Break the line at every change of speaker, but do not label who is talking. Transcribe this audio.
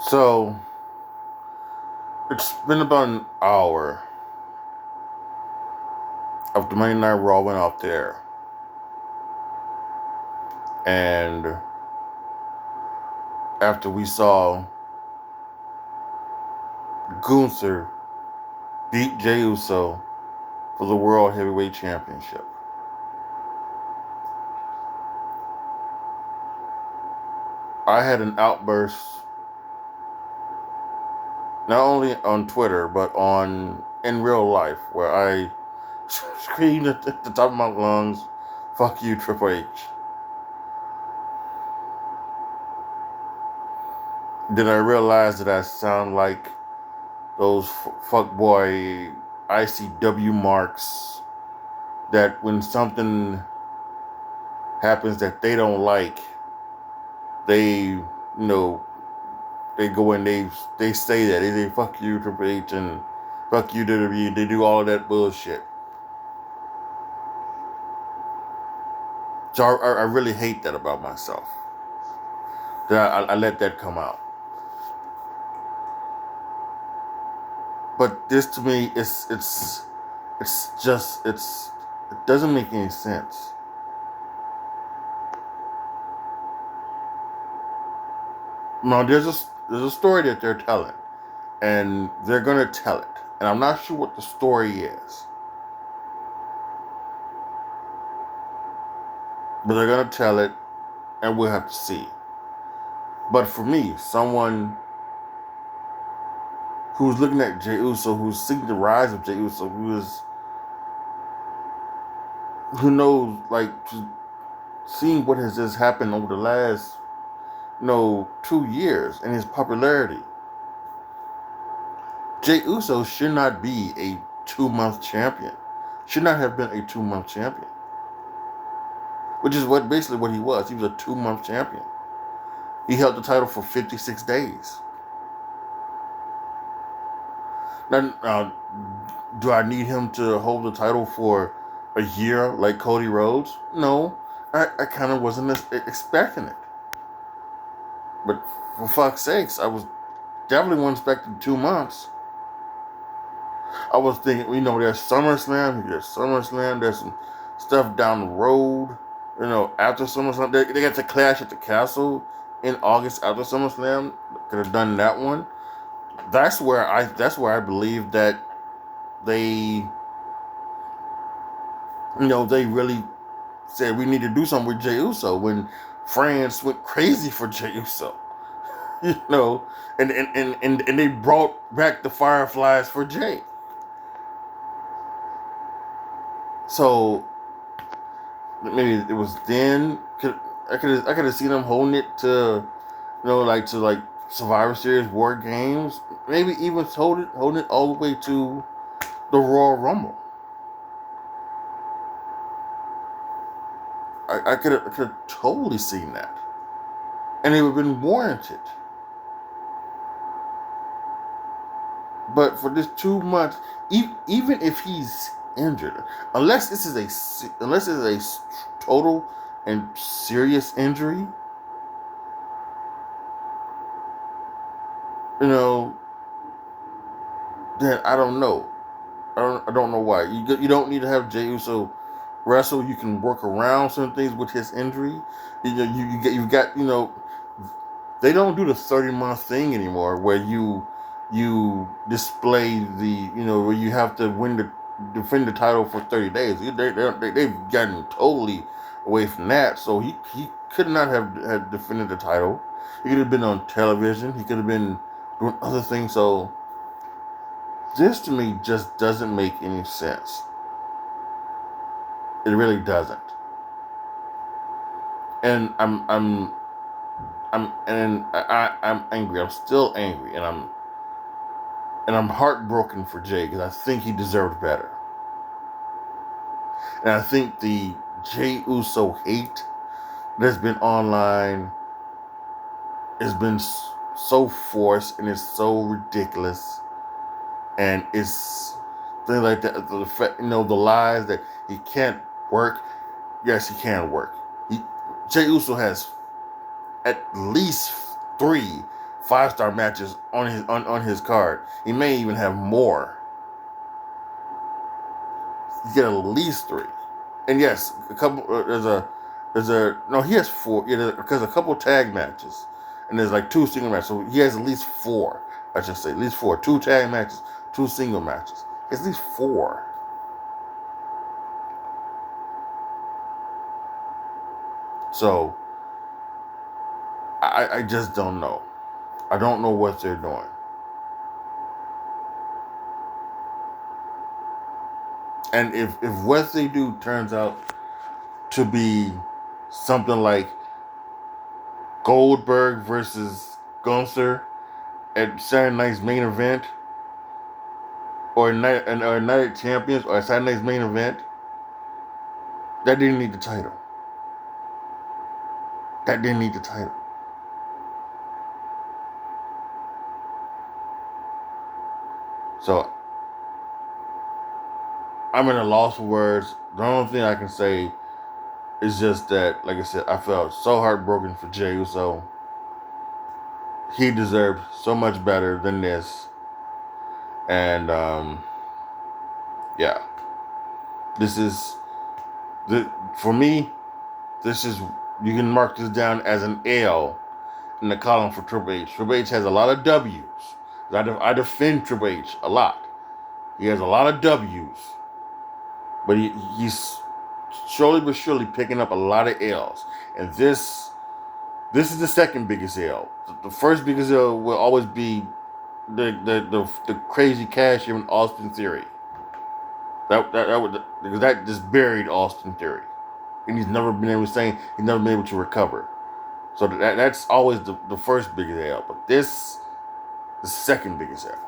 So it's been about an hour after Monday Night Raw went out there, and after we saw Gunther beat Jey Uso for the World Heavyweight Championship. I had an outburst not only on Twitter but in real life where I screamed at the top of my lungs, "Fuck you, Triple H." Then I realized that I sound like those fuckboy ICW marks that when something happens that they don't like, they they go and they say that they say "fuck you, Triple H" and "fuck you, WWE." They do all of that bullshit. So I really hate that about myself. That I let that come out. But this to me, it doesn't make any sense. Now there's a story that they're telling, and they're gonna tell it, and I'm not sure what the story is, but they're gonna tell it, and we'll have to see. But for me, someone who's looking at Jey Uso, who's seeing the rise of Jey Uso, who knows, like, seeing what has just happened over the last 2 years and his popularity. Jey Uso should not be a 2-month champion. Should not have been a 2-month champion. Which is basically what he was. He was a 2-month champion. He held the title for 56 days. Now, do I need him to hold the title for a year like Cody Rhodes? No. I kind of wasn't expecting it. But for fuck's sakes, I was definitely wasn't expecting 2 months. I was thinking, there's SummerSlam, there's some stuff down the road, after SummerSlam. They got to Clash at the Castle in August after SummerSlam. Could have done that one. That's where I believe that they, they really said we need to do something with Jey Uso when France went crazy for Jey Uso. And they brought back the Fireflies for Jey. So maybe it was then. I could have seen them holding it to, like Survivor Series, War Games. Maybe even holding it all the way to the Royal Rumble. I could have totally seen that, and it would have been warranted. But for this 2 months, even if he's injured, unless it's a total and serious injury, then I don't know. I don't know why. You don't need to have Jey Uso wrestle. You can work around some things with his injury. You've got they don't do the 30-month thing anymore where you display where you have to defend the title for 30 days. They've gotten totally away from that. So he could not have defended the title. He could have been on television. He could have been doing other things. So this to me just doesn't make any sense. It really doesn't. And I'm angry. I'm still angry, and I'm heartbroken for Jey because I think he deserved better. And I think the Jey Uso hate that's been online has been so forced and it's so ridiculous, and it's things like that. The lies that he can't work. Yes, he can work. Jey Uso has at least 3 5-star matches on his card. He may even have more. You get at least 3. And yes, a couple. No. He has 4. Yeah, because a couple tag matches, and there's like 2 single matches. So he has at least 4. I should say at least 4. 2 tag matches, 2 single matches. He has at least 4. So I just don't know. I don't know what they're doing. And if what they do turns out to be something like Goldberg versus Gunther at Saturday night's main event, or Night of Champions, or Saturday night's main event, that didn't need the title. That didn't need the title. So I'm at a loss for words. The only thing I can say is just that, like I said, I felt so heartbroken for Jey Uso. He deserved so much better than this. And yeah, this is for me. This is, you can mark this down as an L in the column for Triple H. Triple H has a lot of W's. I defend Triple H a lot. He has a lot of W's, but he's slowly but surely picking up a lot of L's. And this is the second biggest L. The first biggest L will always be the crazy cash in Austin Theory. Because that just buried Austin Theory, and he's never been able to recover. So that's always the first biggest L. But this, the second biggest L.